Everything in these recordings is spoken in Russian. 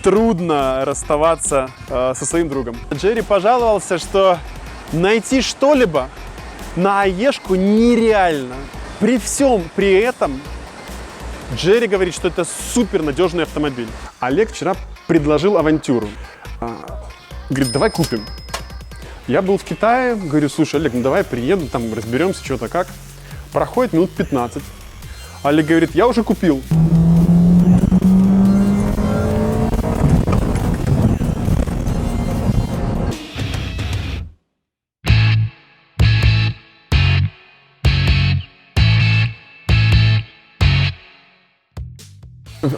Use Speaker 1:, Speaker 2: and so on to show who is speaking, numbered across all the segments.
Speaker 1: трудно расставаться со своим другом. Джерри пожаловался, что найти что-либо на АЕшку нереально. При всем при этом Джерри говорит, что это супер надежный автомобиль. Олег вчера предложил авантюру. Говорит, давай купим. Я был в Китае, говорю, слушай, Олег, ну давай приеду, там разберемся, что-то как. Проходит минут 15. Олег говорит, я уже купил.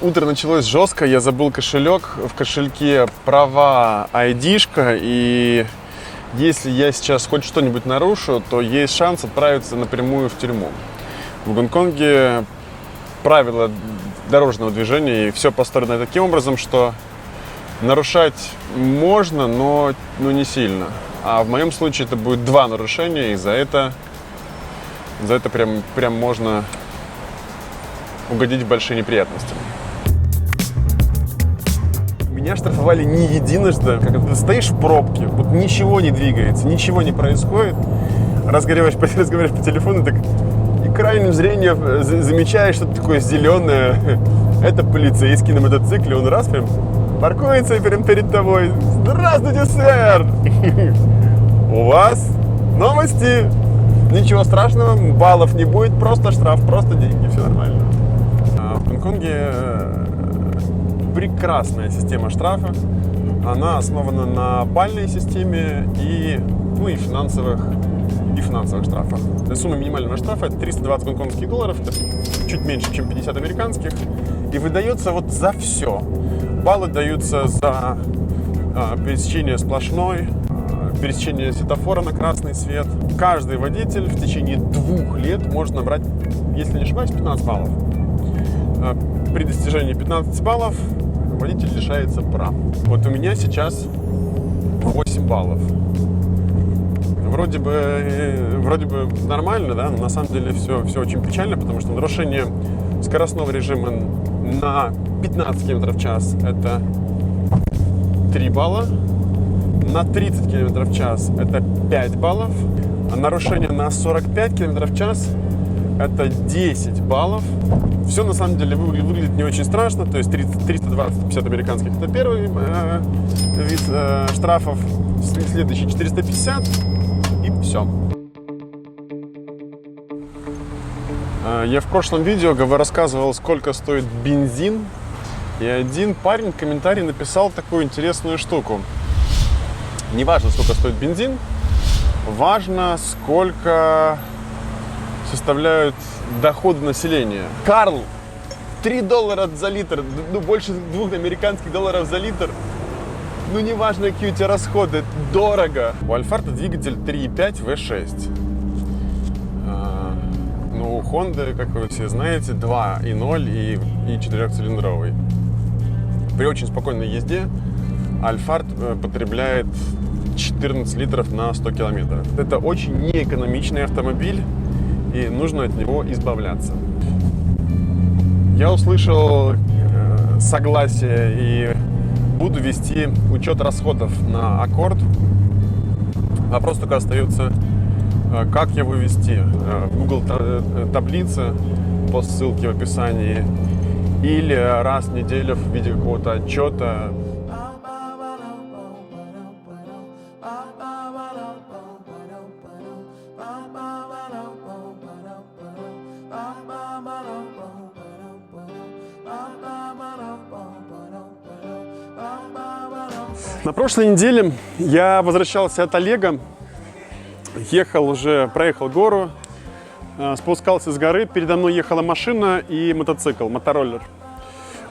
Speaker 1: Утро началось жестко, я забыл кошелек, в кошельке права, ID-шка, и если я сейчас хоть что-нибудь нарушу, то есть шанс отправиться напрямую в тюрьму. В Гонконге правила дорожного движения, и все построено таким образом, что нарушать можно, но не сильно. А в моем случае это будет 2 нарушения, и за это прям можно угодить в большие неприятности. Меня штрафовали не единожды. Когда ты стоишь в пробке, вот ничего не двигается, ничего не происходит, разговариваешь по телефону, так и крайним зрением замечаешь что-то такое зеленое. Это полицейский на мотоцикле, он раз прям паркуется прям перед тобой. Здравствуйте, сэр! У вас новости. Ничего страшного, баллов не будет, просто штраф, просто деньги, все нормально. В Гонконге прекрасная система штрафа. Она основана на балльной системе и финансовых штрафах. Сумма минимального штрафа это 320 гонконгских долларов, это чуть меньше, чем 50 американских. И выдается вот за все. Баллы даются за пересечение сплошной, пересечение светофора на красный свет. Каждый водитель в течение 2 лет может набрать, если не ошибаюсь, 15 баллов. При достижении 15 баллов водитель лишается прав. Вот у меня сейчас 8 баллов. Вроде бы нормально, да, но на самом деле все очень печально, потому что нарушение скоростного режима на 15 км в час это 3 балла. На 30 км в час это 5 баллов, а нарушение на 45 км в час это 10 баллов. Все на самом деле выглядит не очень страшно, то есть 320-50 американских это первый вид штрафов, следующий 450 и все. Я в прошлом видео рассказывал, сколько стоит бензин, и один парень в комментарии написал такую интересную штуку. Не важно, сколько стоит бензин, важно, сколько составляют доходы населения. Карл, $3 за литр, больше 2 американских долларов за литр. Не важно, какие у тебя расходы, дорого. У Альфарда двигатель 3.5 V6. У Honda, как вы все знаете, 2.0 и 4-цилиндровый. При очень спокойной езде Альфард потребляет 14 литров на 100 километров. Это очень неэкономичный автомобиль, и нужно от него избавляться. Я услышал согласие и буду вести учет расходов на Accord. Вопрос только остается, как его вести. В Google таблице по ссылке в описании или раз в неделю в виде какого-то отчета. На прошлой неделе я возвращался от Олега, проехал гору, спускался с горы, передо мной ехала машина и мотоцикл, мотороллер.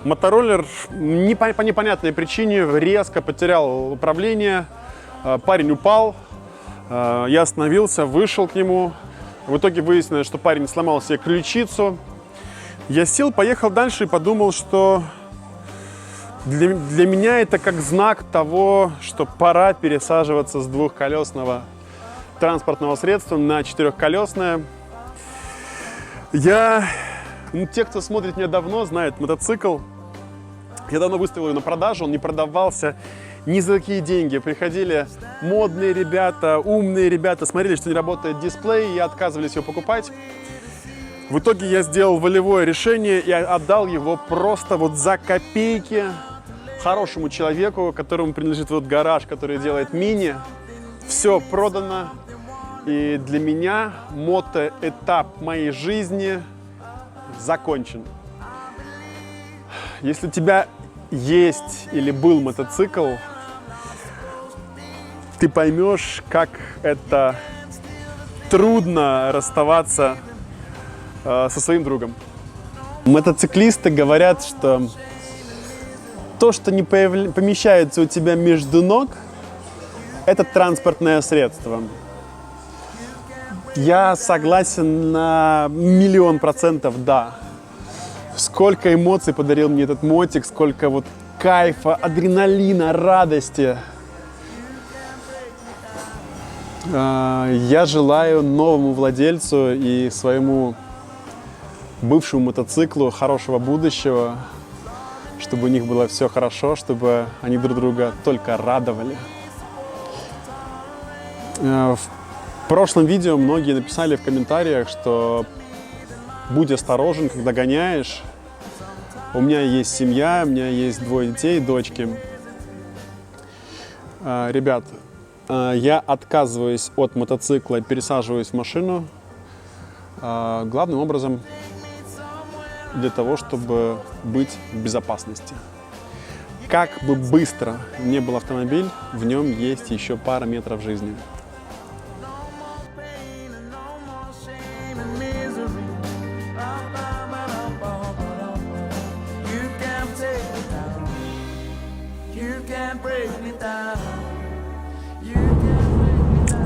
Speaker 1: Мотороллер по непонятной причине резко потерял управление, парень упал, я остановился, вышел к нему, в итоге выяснилось, что парень сломал себе ключицу. Я сел, поехал дальше и подумал, что для меня это как знак того, что пора пересаживаться с двухколесного транспортного средства на 4-колесное. Те, кто смотрит меня давно, знают мотоцикл. Я давно выставил его на продажу, он не продавался ни за какие деньги. Приходили модные ребята, умные ребята, смотрели, что не работает дисплей, и отказывались его покупать. В итоге я сделал волевое решение и отдал его просто вот за копейки хорошему человеку, которому принадлежит вот гараж, который делает мини. Все продано. И для меня мотоэтап моей жизни закончен. Если у тебя есть или был мотоцикл, ты поймешь, как это трудно расставаться со своим другом. Мотоциклисты говорят, что то, что не помещается у тебя между ног, это транспортное средство. Я согласен на 1000000%, да. Сколько эмоций подарил мне этот мотик, сколько вот кайфа, адреналина, радости. Я желаю новому владельцу и своему бывшему мотоциклу хорошего будущего, чтобы у них было все хорошо, чтобы они друг друга только радовали. В прошлом видео многие написали в комментариях, что будь осторожен, когда гоняешь. У меня есть семья, у меня есть 2 детей, дочки. Ребят, я отказываюсь от мотоцикла, пересаживаюсь в машину. Главным образом для того, чтобы быть в безопасности. Как бы быстро ни был автомобиль, в нем есть еще пара метров жизни.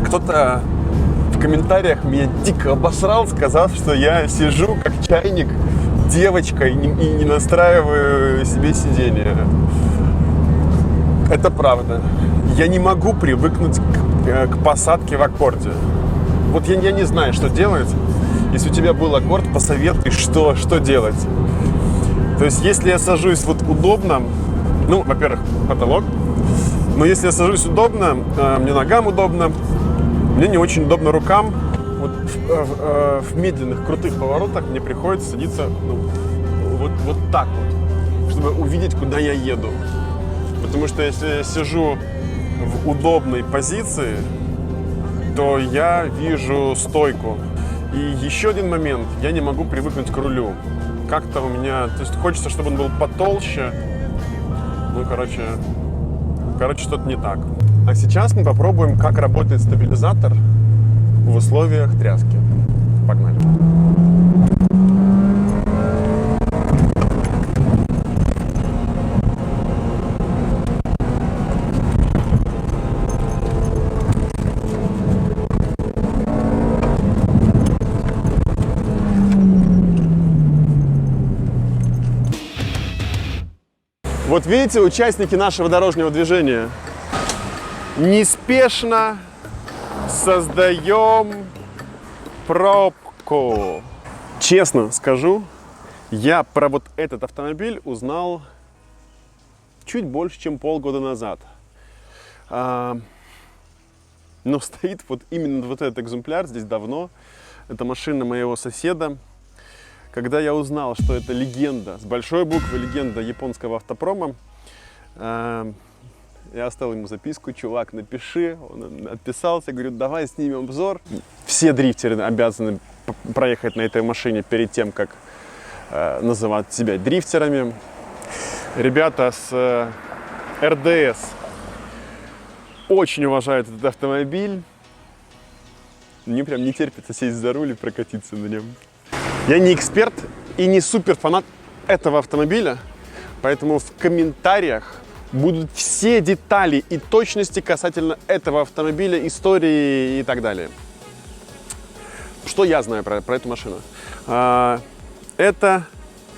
Speaker 1: Кто-то в комментариях меня дико обосрал, сказав, что я сижу как чайник девочкой и не настраиваю себе сиденье. Это правда. Я не могу привыкнуть к посадке в аккорде. Вот я не знаю, что делать. Если у тебя был аккорд, посоветуй, что делать. То есть, если я сажусь вот удобно, ну, во-первых, потолок, но если я сажусь удобно, мне ногам удобно, мне не очень удобно рукам. Вот в медленных, крутых поворотах мне приходится садиться вот так вот, чтобы увидеть, куда я еду. Потому что если я сижу в удобной позиции, то я вижу стойку. И еще один момент, я не могу привыкнуть к рулю. Как-то у меня, то есть хочется, чтобы он был потолще. Ну, короче, что-то не так. А сейчас мы попробуем, как работает стабилизатор в условиях тряски. Погнали. Вот видите, участники нашего дорожного движения. Неспешно создаем пробку. Честно скажу, я про вот этот автомобиль узнал чуть больше, чем полгода назад. Но стоит вот именно вот этот экземпляр здесь давно. Это машина моего соседа. Когда я узнал, что это легенда, с большой буквы легенда японского автопрома, я оставил ему записку: чувак, напиши. Он отписался, говорю, давай снимем обзор. Все дрифтеры обязаны проехать на этой машине перед тем, как называть себя дрифтерами. Ребята с РДС очень уважают этот автомобиль. Мне прям не терпится сесть за руль и прокатиться на нем. Я не эксперт и не супер фанат этого автомобиля, поэтому в комментариях будут все детали и точности касательно этого автомобиля, истории и так далее. Что я знаю про эту машину? Это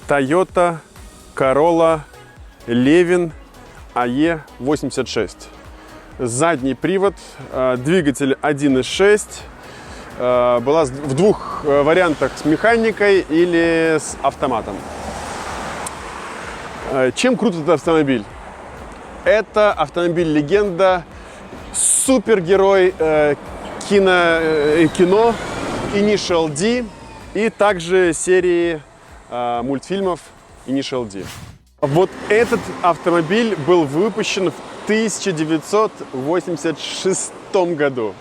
Speaker 1: Toyota Corolla Levin AE86. Задний привод, двигатель 1.6. Была в 2 вариантах: с механикой или с автоматом. Чем крут этот автомобиль? Это автомобиль-легенда, супергерой кино Initial D и также серии мультфильмов Initial D. Вот этот автомобиль был выпущен в 1986 году.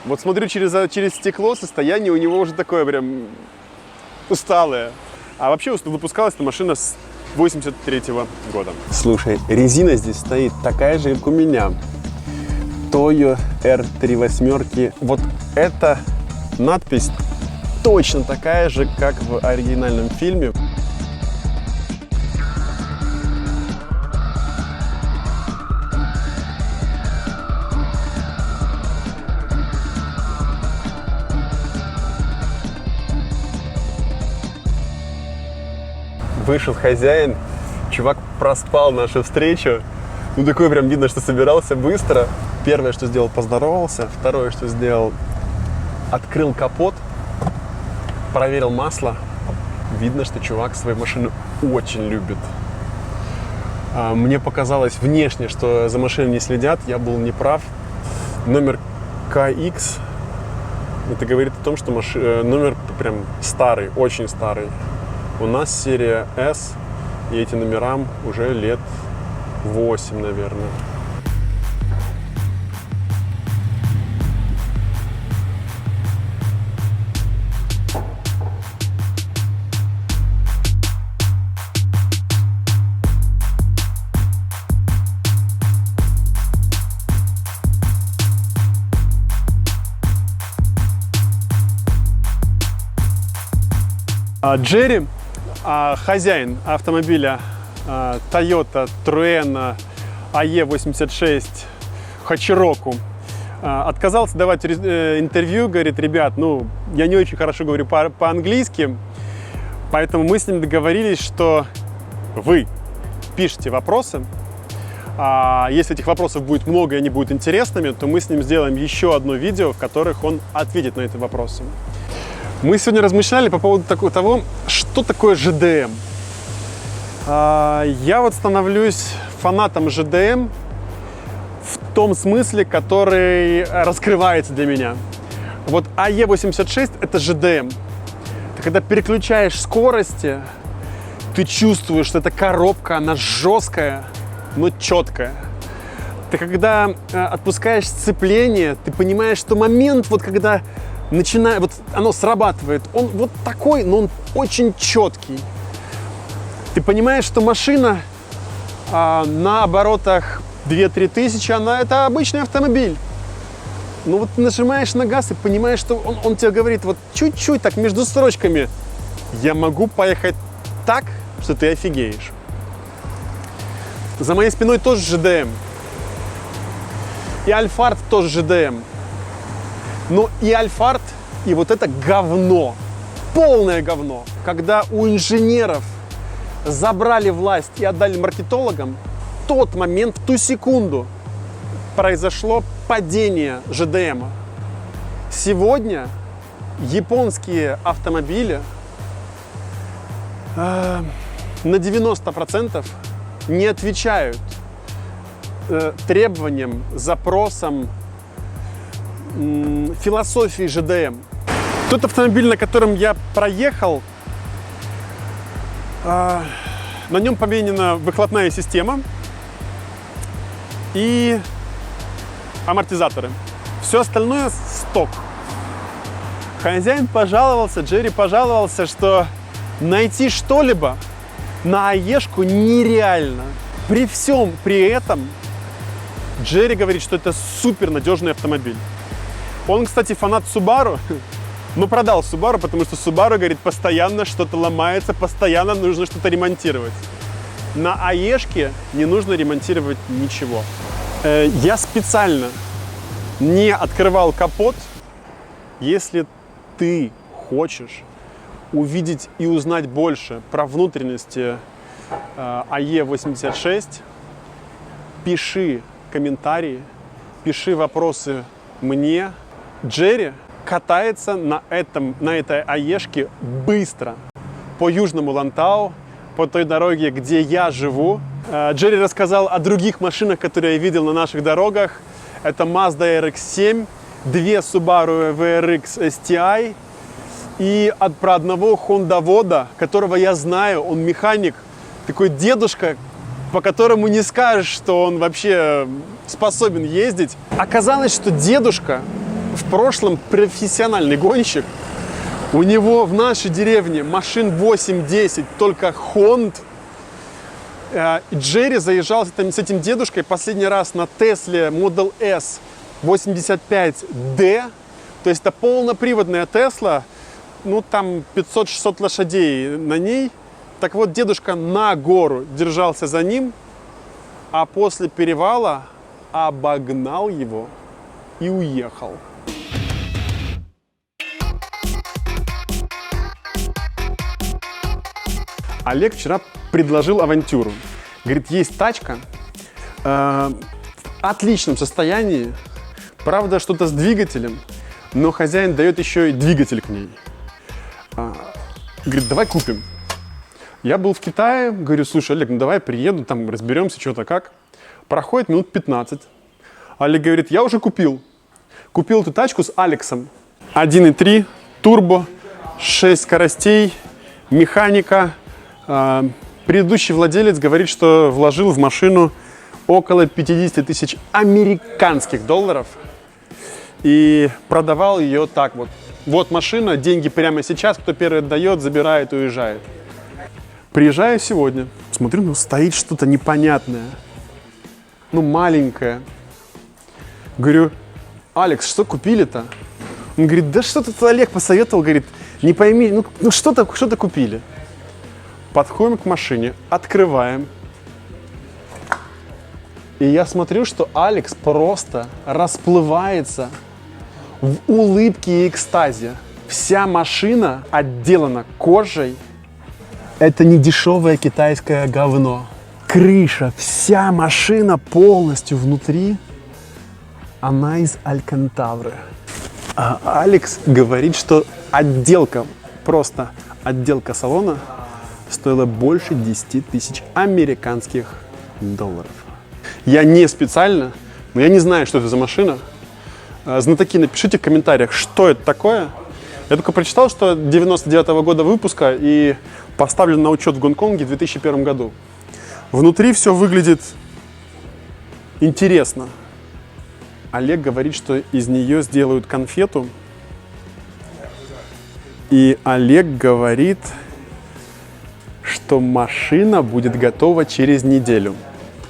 Speaker 1: Вот смотрю через стекло, состояние у него уже такое прям усталое. А вообще выпускалась эта машина с 1983 года. Слушай, резина здесь стоит такая же, как у меня. Toyo R38. Вот эта надпись точно такая же, как в оригинальном фильме. Вышел хозяин, чувак проспал нашу встречу. Ну, такой прям видно, что собирался быстро. Первое, что сделал, поздоровался. Второе, что сделал, открыл капот, проверил масло. Видно, что чувак свою машину очень любит. Мне показалось внешне, что за машиной не следят. Я был неправ. Номер KX. Это говорит о том, что номер прям старый, очень старый. У нас серия S, и этим номерам уже лет 8, наверное. Джерри, хозяин автомобиля Toyota Trueno AE86 Hachiroku, отказался давать интервью, говорит: ребят, ну, я не очень хорошо говорю по-английски, поэтому мы с ним договорились, что вы пишите вопросы. Если этих вопросов будет много и они будут интересными, то мы с ним сделаем еще одно видео, в которых он ответит на эти вопросы. Мы сегодня размышляли по поводу того, что такое ЖДМ. Я вот становлюсь фанатом ЖДМ в том смысле, который раскрывается для меня. Вот AE86 – это ЖДМ. Ты когда переключаешь скорости, ты чувствуешь, что эта коробка, она жесткая, но четкая. Ты когда отпускаешь сцепление, ты понимаешь, что момент, вот когда вот оно срабатывает, он вот такой, но он очень четкий. Ты понимаешь, что машина на оборотах 2-3 тысячи, это обычный автомобиль. Но вот ты нажимаешь на газ и понимаешь, что он тебе говорит вот чуть-чуть так между строчками: я могу поехать так, что ты офигеешь. За моей спиной тоже ЖДМ. И Альфард тоже ЖДМ. Но и Альфард, и вот это говно, полное говно, когда у инженеров забрали власть и отдали маркетологам, в тот момент, в ту секунду произошло падение ЖДМа. Сегодня японские автомобили на 90% не отвечают требованиям, запросам, философии ЖДМ. Тот автомобиль, на котором я проехал, на нем поменена выхлопная система и амортизаторы. Все остальное сток. Хозяин пожаловался, Джерри пожаловался, что найти что-либо на АЕшку нереально. При всем при этом Джерри говорит, что это супер надежный автомобиль. Он, кстати, фанат Subaru, но продал Subaru, потому что Subaru, говорит, постоянно что-то ломается, постоянно нужно что-то ремонтировать. На АЕшке не нужно ремонтировать ничего. Я специально не открывал капот. Если ты хочешь увидеть и узнать больше про внутренности AE86, пиши комментарии, пиши вопросы мне. Джерри катается на этой АЕшке быстро по Южному Лантау, по той дороге, где я живу. Джерри рассказал о других машинах, которые я видел на наших дорогах. Это Mazda RX-7, две Subaru WRX STI и про одного хондовода, которого я знаю, он механик, такой дедушка, по которому не скажешь, что он вообще способен ездить. Оказалось, что дедушка в прошлом профессиональный гонщик. У него в нашей деревне машин 8-10, только Хонд. Джерри заезжал с этим дедушкой последний раз на Тесле Model S 85D. То есть это полноприводная Тесла, ну там 500-600 лошадей на ней. Так вот, дедушка на гору держался за ним, а после перевала обогнал его и уехал. Олег вчера предложил авантюру. Говорит, есть тачка в отличном состоянии, правда, что-то с двигателем, но хозяин дает еще и двигатель к ней. Говорит, давай купим. Я был в Китае, говорю, слушай, Олег, ну давай приеду, там разберемся, что-то как. Проходит минут 15. Олег говорит, я уже купил. Купил эту тачку с Алексом. 1.3, турбо, 6 скоростей, механика. Предыдущий владелец говорит, что вложил в машину около 50 тысяч американских долларов и продавал ее так вот. Вот машина, деньги прямо сейчас, кто первый отдает, забирает, уезжает. Приезжаю сегодня, смотрю, ну стоит что-то непонятное, ну маленькое. Говорю, Алекс, что купили-то? Он говорит, да что-то Олег посоветовал, говорит, не пойми, ну что-то купили. Подходим к машине, открываем. И я смотрю, что Алекс просто расплывается в улыбке и экстазе. Вся машина отделана кожей. Это не дешевое китайское говно. Крыша, вся машина полностью внутри, она из Алькантавры. А Алекс говорит, что отделка, просто отделка салона стоила больше 10 тысяч американских долларов. Я не специально, но я не знаю, что это за машина. Знатоки, напишите в комментариях, что это такое. Я только прочитал, что 99-го года выпуска и поставлен на учет в Гонконге в 2001 году. Внутри все выглядит интересно. Олег говорит, что из нее сделают конфету. И Олег говорит, что машина будет готова через неделю.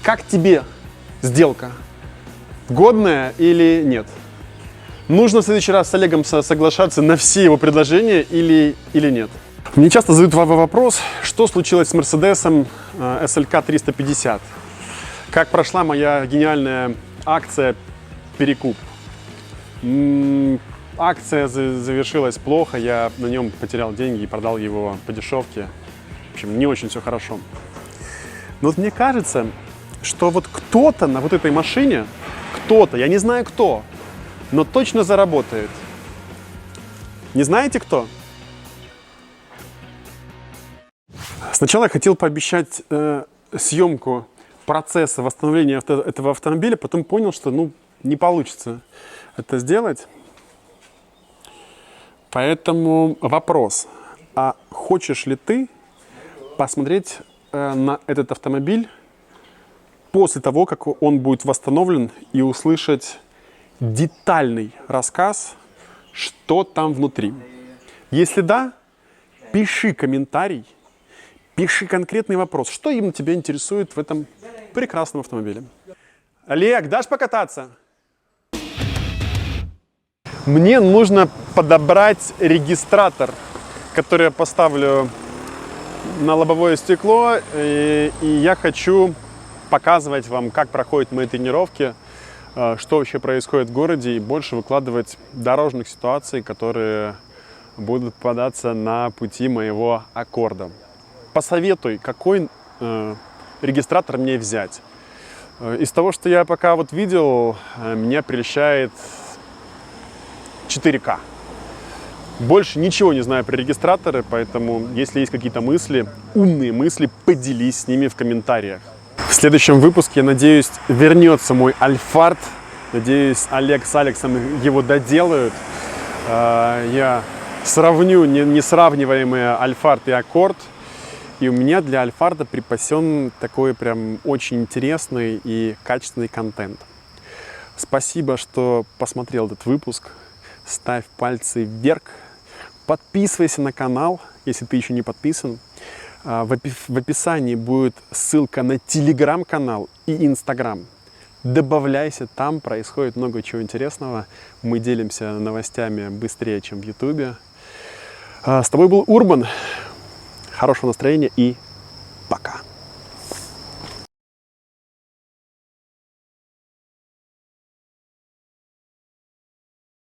Speaker 1: Как тебе сделка? Годная или нет? Нужно в следующий раз с Олегом соглашаться на все его предложения или нет? Мне часто задают вопрос, что случилось с Мерседесом SLK 350. Как прошла моя гениальная акция «Перекуп». Акция завершилась плохо, я на нем потерял деньги и продал его по дешевке. В общем, не очень все хорошо. Но вот мне кажется, что вот кто-то на вот этой машине, кто-то, я не знаю кто, но точно заработает. Не знаете кто? Сначала я хотел пообещать съемку процесса восстановления этого автомобиля, потом понял, что не получится это сделать. Поэтому вопрос, а хочешь ли ты посмотреть на этот автомобиль после того, как он будет восстановлен, и услышать детальный рассказ, что там внутри? Если да, пиши комментарий, пиши конкретный вопрос, что именно тебя интересует в этом прекрасном автомобиле. Олег, дашь покататься? Мне нужно подобрать регистратор, который я поставлю на лобовое стекло, и я хочу показывать вам, как проходят мои тренировки, что вообще происходит в городе, и больше выкладывать дорожных ситуаций, которые будут попадаться на пути моего аккорда. Посоветуй, какой регистратор мне взять. Из того, что я пока вот видел, меня прельщает 4К. Больше ничего не знаю про регистраторы, поэтому если есть какие-то мысли, умные мысли, поделись с ними в комментариях. В следующем выпуске, я надеюсь, вернется мой Альфард. Надеюсь, Олег с Алексом его доделают. Я сравню несравниваемые Альфард и Аккорд. И у меня для Альфарда припасен такой прям очень интересный и качественный контент. Спасибо, что посмотрел этот выпуск. Ставь пальцы вверх. Подписывайся на канал, если ты еще не подписан. В описании будет ссылка на телеграм-канал и инстаграм. Добавляйся, там происходит много чего интересного. Мы делимся новостями быстрее, чем в ютубе. С тобой был Урбан. Хорошего настроения и